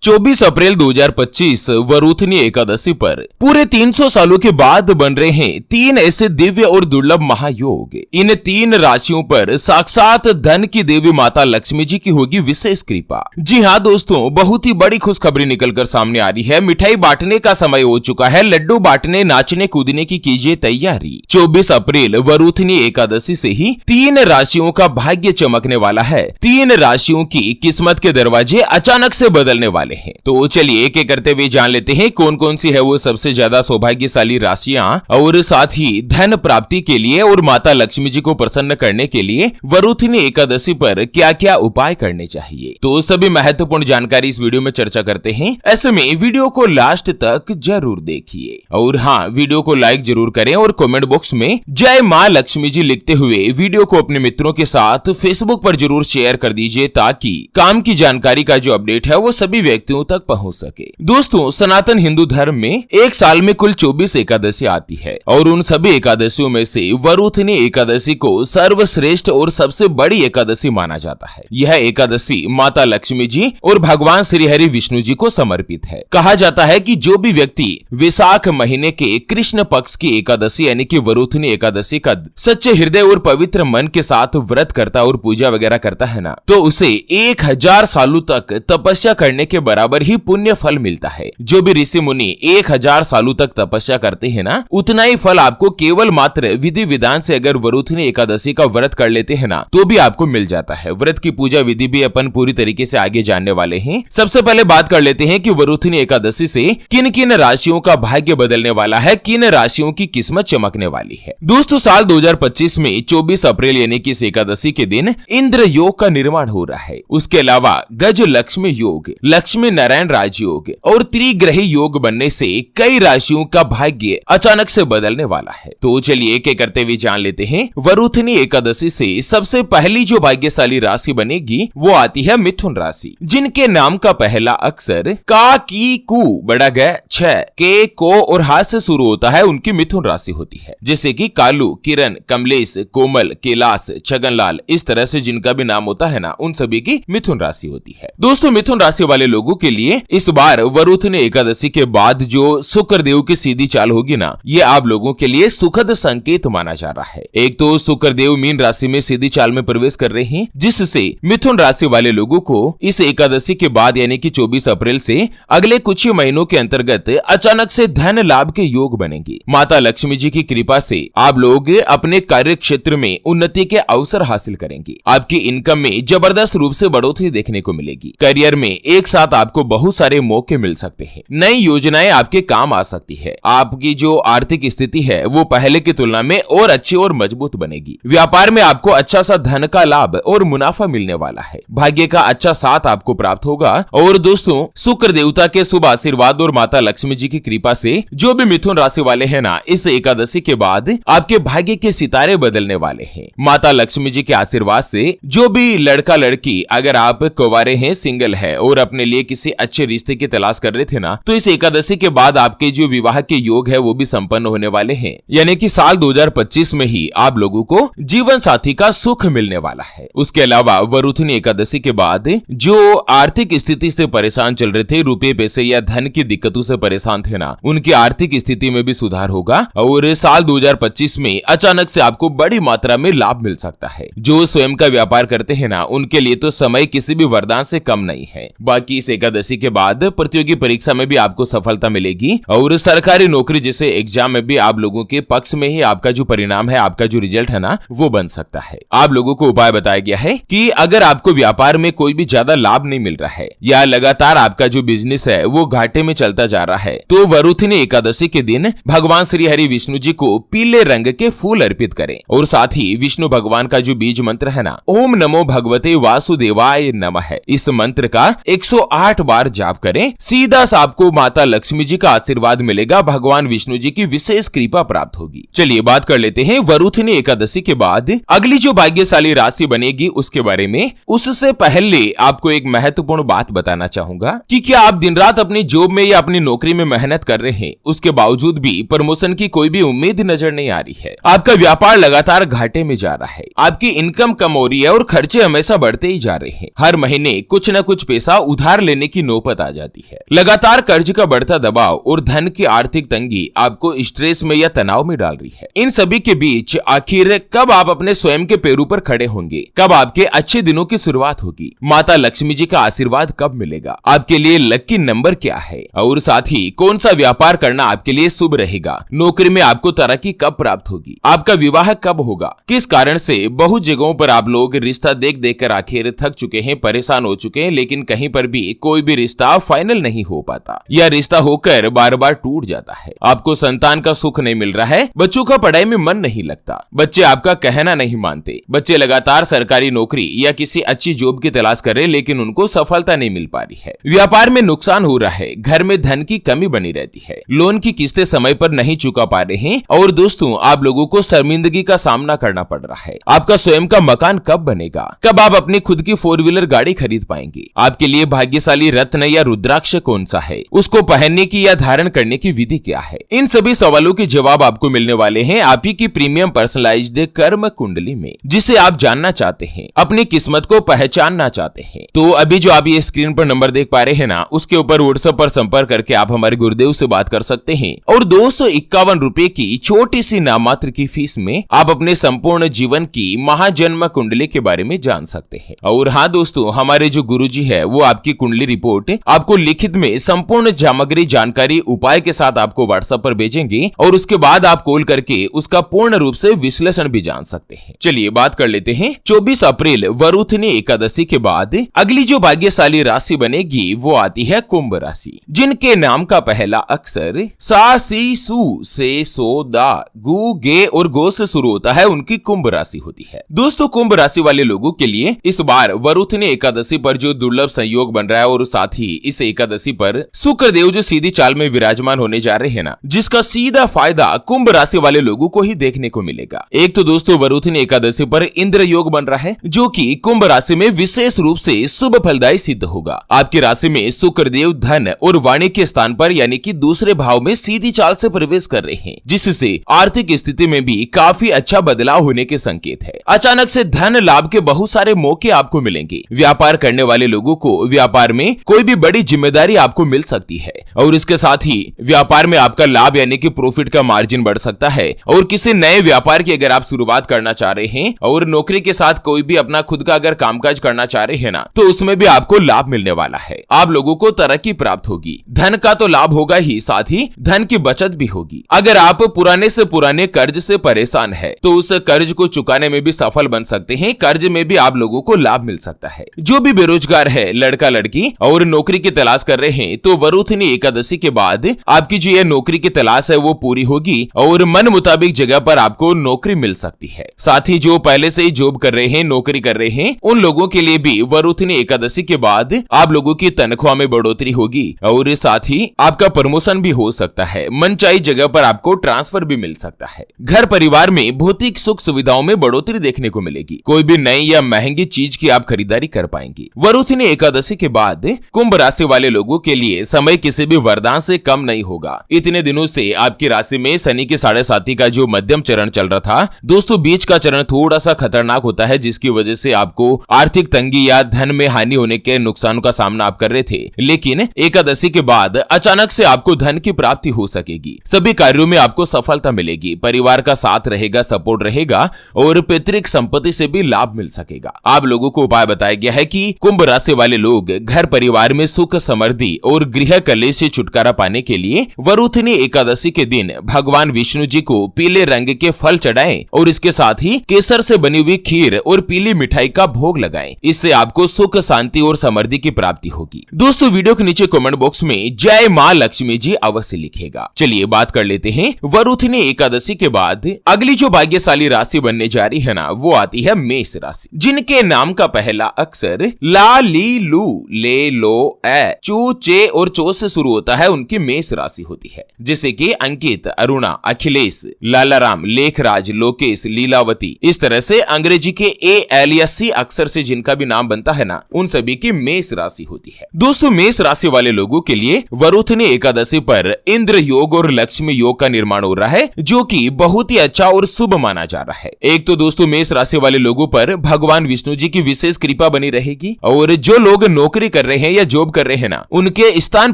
24 अप्रैल 2025 वरूथनी एकादशी पर पूरे 300 सालों के बाद बन रहे हैं 3 ऐसे दिव्य और दुर्लभ महायोग। इन 3 राशियों पर साक्षात धन की देवी माता लक्ष्मी जी की होगी विशेष कृपा। जी हाँ दोस्तों, बहुत ही बड़ी खुशखबरी निकलकर सामने आ रही है। मिठाई बांटने का समय हो चुका है। लड्डू बांटने, नाचने कूदने की कीजिए तैयारी। 24 अप्रैल वरूथनी एकादशी से ही 3 राशियों का भाग्य चमकने वाला है। 3 राशियों की किस्मत के दरवाजे अचानक से बदलने वाले हैं। तो चलिए एक एक करते हुए जान लेते हैं कौन कौन सी है वो सबसे ज्यादा सौभाग्यशाली राशियां, और साथ ही धन प्राप्ति के लिए और माता लक्ष्मी जी को प्रसन्न करने के लिए वरूथनी एकादशी पर क्या क्या उपाय करने चाहिए। तो सभी महत्वपूर्ण जानकारी इस वीडियो में चर्चा करते हैं। ऐसे में वीडियो को लास्ट तक जरूर देखिए और हाँ, वीडियो को लाइक जरूर करें और कमेंट बॉक्स में जय मां लक्ष्मी जी लिखते हुए वीडियो को अपने मित्रों के साथ फेसबुक पर जरूर शेयर कर दीजिए ताकि काम की जानकारी का जो अपडेट है वो सभी व्यक्तियों तक पहुंच सके। दोस्तों, सनातन हिंदू धर्म में एक साल में कुल 24 एकादशी आती है और उन सभी एकादशियों में से वरूथनी एकादशी को सर्वश्रेष्ठ और सबसे बड़ी एकादशी माना जाता है। यह एकादशी माता लक्ष्मी जी और भगवान श्री हरि विष्णु जी को समर्पित है। कहा जाता है कि जो भी व्यक्ति विशाख महीने के कृष्ण पक्ष की एकादशी यानी कि वरूथनी एकादशी का सच्चे हृदय और पवित्र मन के साथ व्रत करता और पूजा वगैरह करता है ना, तो उसे 1000 सालों तक तपस्या करने के बराबर ही पुण्य फल मिलता है। जो भी ऋषि मुनि 1000 सालों तक तपस्या करते हैं ना, उतना ही फल आपको केवल मात्र विधि विधान से अगर वरूथनी एकादशी का व्रत कर लेते हैं ना, तो भी आपको मिल जाता है। व्रत की पूजा विधि भी अपन पूरी तरीके से आगे जानने वाले हैं। सबसे पहले बात कर लेते हैं कि वरूथनी एकादशी से किन किन राशियों का भाग्य बदलने वाला है, किन राशियों की किस्मत चमकने वाली है। दोस्तों, साल 2025 में 24 अप्रैल यानी कि इस एकादशी के दिन इंद्र योग का निर्माण हो रहा है। उसके अलावा गज लक्ष्मी योग, लक्ष्मी नारायण राजयोग और त्रिग्रही योग बनने से कई राशियों का भाग्य अचानक से बदलने वाला है। तो चलिए एक एक करते हुए जान लेते हैं। वरूथनी एकादशी से सबसे पहली जो भाग्यशाली राशि बनेगी वो आती है मिथुन राशि, जिनके नाम का पहला अक्षर का, की, कु, बड़ा ग, छ, के, को और हाथ से शुरू होता है, उनकी मिथुन राशि होती है। जैसे कि कालू, किरण, कमलेश, कोमल, कैलाश, छगनलाल, इस तरह से जिनका भी नाम होता है ना, उन सभी की मिथुन राशि होती है। दोस्तों, मिथुन राशि वाले लोगों के लिए इस बार वरूथनी एकादशी के बाद जो शुक्रदेव की सीधी चाल होगी ना, ये आप लोगों के लिए सुखद संकेत माना जा रहा है। एक तो शुक्रदेव मीन राशि में सीधी चाल में प्रवेश कर रहे हैं, जिससे मिथुन राशि वाले लोगों को इस एकादशी के बाद यानी कि 24 अप्रैल से अगले कुछ ही महीनों के अंतर्गत अचानक से धन लाभ के योग बनेंगे। माता लक्ष्मी जी की कृपा से आप लोग अपने कार्य क्षेत्र में उन्नति के अवसर हासिल करेंगे। आपकी इनकम में जबरदस्त रूप से बढ़ोतरी देखने को मिलेगी। करियर में एक साथ आपको बहुत सारे मौके मिल सकते हैं। नई योजनाएं आपके काम आ सकती है। आपकी जो आर्थिक स्थिति है वो पहले की तुलना में और अच्छी और मजबूत बनेगी। व्यापार में आपको अच्छा सा धन का लाभ और मुनाफा मिलने वाला है। भाग्य का अच्छा साथ आपको प्राप्त होगा। और दोस्तों, शुक्र देवता के शुभ आशीर्वाद और माता लक्ष्मी जी की कृपा से जो भी मिथुन राशि वाले हैं ना, इस एकादशी के बाद आपके भाग्य के सितारे बदलने वाले हैं। माता लक्ष्मी जी के आशीर्वाद से जो भी लड़का लड़की, अगर आप कुंवारे हैं, सिंगल है और अपने लिए किसी अच्छे रिश्ते की तलाश कर रहे थे ना, तो इस एकादशी के बाद आपके जो विवाह के योग है वो भी संपन्न होने वाले हैं। यानी कि साल 2025 में ही आप लोगों को जीवन साथी का सुख मिलने वाला है। उसके अलावा वरूथनी एकादशी के बाद जो आर्थिक स्थिति से परेशान चल रहे थे, रुपए पैसे या धन की दिक्कतों से परेशान थे ना, उनकी आर्थिक स्थिति में भी सुधार होगा और साल 2025 में अचानक से आपको बड़ी मात्रा में लाभ मिल सकता है। जो स्वयं का व्यापार करते हैं ना, उनके लिए तो समय किसी भी वरदान से कम नहीं है। बाकी इस एकादशी के बाद प्रतियोगी परीक्षा में भी आपको सफलता मिलेगी और सरकारी नौकरी जैसे एग्जाम में भी आप लोगों के पक्ष में ही आपका जो परिणाम है, आपका जो रिजल्ट है ना, वो बन सकता है। आप लोगों को उपाय बताया गया है कि अगर आपको व्यापार में कोई भी ज्यादा लाभ नहीं मिल रहा है या लगातार आपका जो बिजनेस है वो घाटे में चलता जा रहा है, तो वरूथनी एकादशी के दिन भगवान श्री हरि विष्णु जी को पीले रंग के फूल अर्पित करें और साथ ही विष्णु भगवान का जो बीज मंत्र है ना, ओम नमो भगवते वासुदेवाय नमः, इस मंत्र का 108 बार जाप करें। सीधा आपको माता लक्ष्मी जी का आशीर्वाद मिलेगा, भगवान विष्णु जी की विशेष कृपा प्राप्त होगी। चलिए बात कर लेते हैं वरूथनी एकादशी के बाद अगली जो भाग्यशाली राशि बनेगी उसके बारे में। उससे पहले आपको एक महत्वपूर्ण बात बताना चाहूंगा कि क्या आप दिन रात अपनी जॉब में या अपनी नौकरी में मेहनत कर रहे हैं, उसके बावजूद भी प्रमोशन की कोई भी उम्मीद नजर नहीं आ रही है। आपका व्यापार लगातार घाटे में जा रहा है, आपकी इनकम कम हो रही है और खर्चे हमेशा बढ़ते ही जा रहे हैं। हर महीने कुछ न कुछ पैसा उधार लेने लेने की नौबत आ जाती है। लगातार कर्ज का बढ़ता दबाव और धन की आर्थिक तंगी आपको स्ट्रेस में या तनाव में डाल रही है। इन सभी के बीच आखिर कब आप अपने स्वयं के पैरों पर खड़े होंगे, कब आपके अच्छे दिनों की शुरुआत होगी, माता लक्ष्मी जी का आशीर्वाद कब मिलेगा, आपके लिए लकी नंबर क्या है, और साथ ही कौन सा व्यापार करना आपके लिए शुभ रहेगा, नौकरी में आपको तरक्की कब प्राप्त होगी, आपका विवाह कब होगा, किस कारण से बहुत जगहों पर आप लोग रिश्ता देख देख कर आखिर थक चुके हैं, परेशान हो चुके हैं, लेकिन कहीं पर भी कोई भी रिश्ता फाइनल नहीं हो पाता या रिश्ता होकर बार बार टूट जाता है। आपको संतान का सुख नहीं मिल रहा है, बच्चों का पढ़ाई में मन नहीं लगता, बच्चे आपका कहना नहीं मानते, बच्चे लगातार सरकारी नौकरी या किसी अच्छी जॉब की तलाश कर रहे लेकिन उनको सफलता नहीं मिल पा रही है, व्यापार में नुकसान हो रहा है, घर में धन की कमी बनी रहती है, लोन की किस्तें समय पर नहीं चुका पा रहे हैं, और दोस्तों आप लोगों को शर्मिंदगी का सामना करना पड़ रहा है। आपका स्वयं का मकान कब बनेगा, कब आप अपनी खुद की 4 व्हीलर गाड़ी खरीद पाएंगे, आपके लिए भाग्यशाली रत्न या रुद्राक्ष कौन सा है, उसको पहनने की या धारण करने की विधि क्या है, इन सभी सवालों के जवाब आपको मिलने वाले हैं आप ही की प्रीमियम पर्सनलाइज्ड कर्म कुंडली में, जिसे आप जानना चाहते हैं, अपनी किस्मत को पहचानना चाहते हैं। तो अभी जो आप ये स्क्रीन पर नंबर देख पा रहे हैं ना, उसके ऊपर व्हाट्सएप पर संपर्क करके आप हमारे गुरुदेव से बात कर सकते हैं और 251 रुपए की छोटी सी नामात्र की फीस में आप अपने संपूर्ण जीवन की महाजन्म कुंडली के बारे में जान सकते हैं। और हाँ दोस्तों, हमारे जो गुरुजी है वो आपकी कुंडली रिपोर्ट आपको लिखित में संपूर्ण सामग्री जानकारी उपाय के साथ आपको व्हाट्सएप पर भेजेंगे और उसके बाद आप कॉल करके उसका पूर्ण रूप से विश्लेषण भी जान सकते हैं। चलिए बात कर लेते हैं 24 अप्रैल वरुथनी एकादशी के बाद अगली जो भाग्यशाली राशि बनेगी वो आती है कुंभ राशि, जिनके नाम का पहला अक्षर सा सी सू से सो दा गु गे और गो से शुरू होता है, उनकी कुंभ राशि होती है। दोस्तों कुंभ राशि वाले लोगों के लिए इस बार वरुथनी एकादशी पर जो दुर्लभ संयोग बन रहा है और साथ ही इस एकादशी पर शुक्रदेव जो सीधी चाल में विराजमान होने जा रहे हैं ना, जिसका सीधा फायदा कुंभ राशि वाले लोगों को ही देखने को मिलेगा। एक तो दोस्तों वरुथनी एकादशी पर इंद्र योग बन रहा है जो कि कुंभ राशि में विशेष रूप से शुभ फलदायी सिद्ध होगा। आपकी राशि में शुक्रदेव धन और वाणी के स्थान पर यानी कि दूसरे भाव में सीधी चाल से प्रवेश कर रहे हैं, जिससे आर्थिक स्थिति में भी काफी अच्छा बदलाव होने के संकेत है। अचानक से धन लाभ के बहुत सारे मौके आपको मिलेंगे। व्यापार करने वाले लोगों को व्यापार में कोई भी बड़ी जिम्मेदारी आपको मिल सकती है और इसके साथ ही व्यापार में आपका लाभ यानी कि प्रॉफिट का मार्जिन बढ़ सकता है। और किसी नए व्यापार की अगर आप शुरुआत करना चाह रहे हैं और नौकरी के साथ कोई भी अपना खुद का अगर कामकाज करना चाह रहे हैं ना, तो उसमें भी आपको लाभ मिलने वाला है। आप लोगों को तरक्की प्राप्त होगी, धन का तो लाभ होगा ही, साथ ही धन की बचत भी होगी। अगर आप पुराने से पुराने कर्ज से परेशान है तो उस कर्ज को चुकाने में भी सफल बन सकते हैं। कर्ज में भी आप लोगों को लाभ मिल सकता है। जो भी बेरोजगार है, लड़का लड़की और नौकरी की तलाश कर रहे हैं, तो वरुथनी एकादशी के बाद आपकी जो ये नौकरी की तलाश है वो पूरी होगी और मन मुताबिक जगह पर आपको नौकरी मिल सकती है। साथ ही जो पहले से ही जॉब कर रहे हैं, नौकरी कर रहे हैं, उन लोगों के लिए भी वरुथनी एकादशी के बाद आप लोगों की तनख्वाह में बढ़ोतरी होगी और साथ ही आपका प्रमोशन भी हो सकता है। मनचाही जगह पर आपको ट्रांसफर भी मिल सकता है। घर परिवार में भौतिक सुख सुविधाओं में बढ़ोतरी देखने को मिलेगी। कोई भी नई या महंगी चीज की आप खरीदारी कर पाएंगे। वरुथनी एकादशी के बाद कुंभ राशि वाले लोगों के लिए समय किसी भी वरदान से कम नहीं होगा। इतने दिनों से आपकी राशि में शनि के 7.5 का जो मध्यम चरण चल रहा था दोस्तों, बीच का चरण थोड़ा सा खतरनाक होता है, जिसकी वजह से आपको आर्थिक तंगी या धन में हानि होने के नुकसान का सामना आप कर रहे थे। लेकिन एकादशी के बाद अचानक से आपको धन की प्राप्ति हो सकेगी। सभी कार्यों में आपको सफलता मिलेगी, परिवार का साथ रहेगा, सपोर्ट रहेगा और पैतृक संपत्ति से भी लाभ मिल सकेगा। आप लोगों को उपाय बताया गया है कि कुंभ राशि वाले लोग घर परिवार में सुख समृद्धि और गृह कलेश से छुटकारा पाने के लिए वरुथनी एकादशी के दिन भगवान विष्णु जी को पीले रंग के फल चढ़ाएं और इसके साथ ही केसर से बनी हुई खीर और पीली मिठाई का भोग लगाएं। इससे आपको सुख शांति और समृद्धि की प्राप्ति होगी। दोस्तों वीडियो के नीचे कमेंट बॉक्स में जय मां लक्ष्मी जी अवश्य लिखेगा। चलिए बात कर लेते हैं वरुथनी एकादशी के बाद अगली जो भाग्यशाली राशि बनने जा रही है ना, वो आती है मेष राशि, जिनके नाम का पहला अक्षर ला ली लू ले लो ए चू चे और चो से शुरू होता है, उनकी मेष राशि होती है। जैसे कि अंकित, अरुणा, अखिलेश, लालाराम, लेखराज, लोकेश, लीलावती, इस तरह से अंग्रेजी के ए एल या सी अक्षर से जिनका भी नाम बनता है ना, उन सभी की मेष राशि होती है। दोस्तों मेष राशि वाले लोगों के लिए वरुथनी एकादशी पर इंद्र योग और लक्ष्मी योग का निर्माण हो रहा है, जो कि बहुत ही अच्छा और शुभ माना जा रहा है। एक तो दोस्तों मेष राशि वाले लोगों पर भगवान विष्णु जी की विशेष कृपा बनी रहेगी और जो लोग नौकरी कर कर रहे हैं या जॉब कर रहे हैं ना, उनके स्थान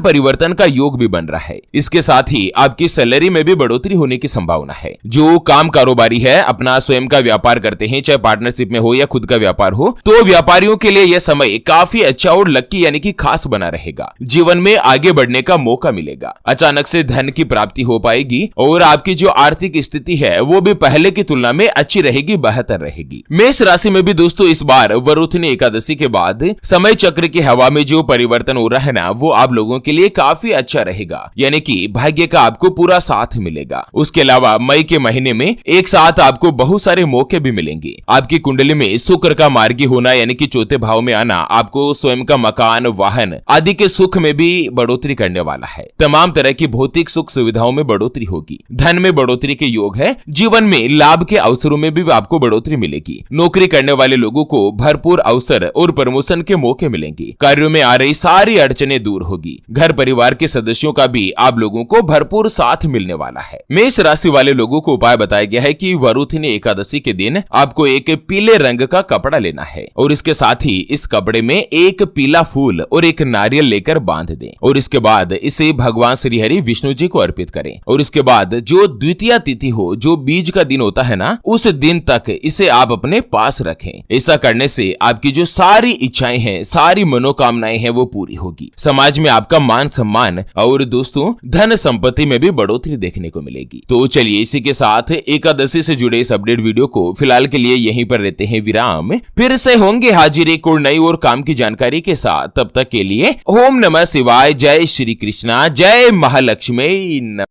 परिवर्तन का योग भी बन रहा है। इसके साथ ही आपकी सैलरी में भी बढ़ोतरी होने की संभावना है। जो काम कारोबारी है, अपना स्वयं का व्यापार करते हैं, चाहे पार्टनरशिप में हो या खुद का व्यापार हो, तो व्यापारियों के लिए यह समय काफी अच्छा और लकी यानी कि खास बना रहेगा। जीवन में आगे बढ़ने का मौका मिलेगा, अचानक से धन की प्राप्ति हो पाएगी और आपकी जो आर्थिक स्थिति है वो भी पहले की तुलना में अच्छी रहेगी, बेहतर रहेगी। मेष राशि में भी दोस्तों इस बार वरुथनी एकादशी के बाद समय चक्र की हवा में जो परिवर्तन हो रहा है ना, वो आप लोगों के लिए काफी अच्छा रहेगा, यानी कि भाग्य का आपको पूरा साथ मिलेगा। उसके अलावा मई के महीने में एक साथ आपको बहुत सारे मौके भी मिलेंगे। आपकी कुंडली में शुक्र का मार्गी होना यानी कि चौथे भाव में आना आपको स्वयं का मकान, वाहन आदि के सुख में भी बढ़ोतरी करने वाला है। तमाम तरह की भौतिक सुख सुविधाओं में बढ़ोतरी होगी। धन में बढ़ोतरी के योग है। जीवन में लाभ के अवसरों में भी आपको बढ़ोतरी मिलेगी। नौकरी करने वाले लोगों को भरपूर अवसर और प्रमोशन के मौके मिलेंगे। कार्यों में आ रही सारी अड़चनें दूर होगी। घर परिवार के सदस्यों का भी आप लोगों को भरपूर साथ मिलने वाला है। मेष राशि वाले लोगों को उपाय बताया गया है कि वरुथनी एकादशी के दिन आपको एक पीले रंग का कपड़ा लेना है और इसके साथ ही इस कपड़े में एक पीला फूल और एक नारियल लेकर बांध दें और इसके बाद इसे भगवान श्री हरि विष्णु जी को अर्पित करें। और इसके बाद जो द्वितीय तिथि हो, जो बीज का दिन होता है ना, उस दिन तक इसे आप अपने पास रखें। ऐसा करने से आपकी जो सारी इच्छाएं हैं, सारी मनोकामनाएं हैं, वो पूरी होगी। समाज में आपका मान सम्मान और दोस्तों धन संपत्ति में भी बढ़ोतरी देखने को मिलेगी। तो चलिए इसी के साथ एकादशी से जुड़े इस अपडेट वीडियो को फिलहाल के लिए यहीं पर रहते हैं विराम। फिर से होंगे हाजिर एक और नई और काम की जानकारी के साथ। तब तक के लिए ओम नमः शिवाय, जय श्री कृष्णा, जय महालक्ष्मी।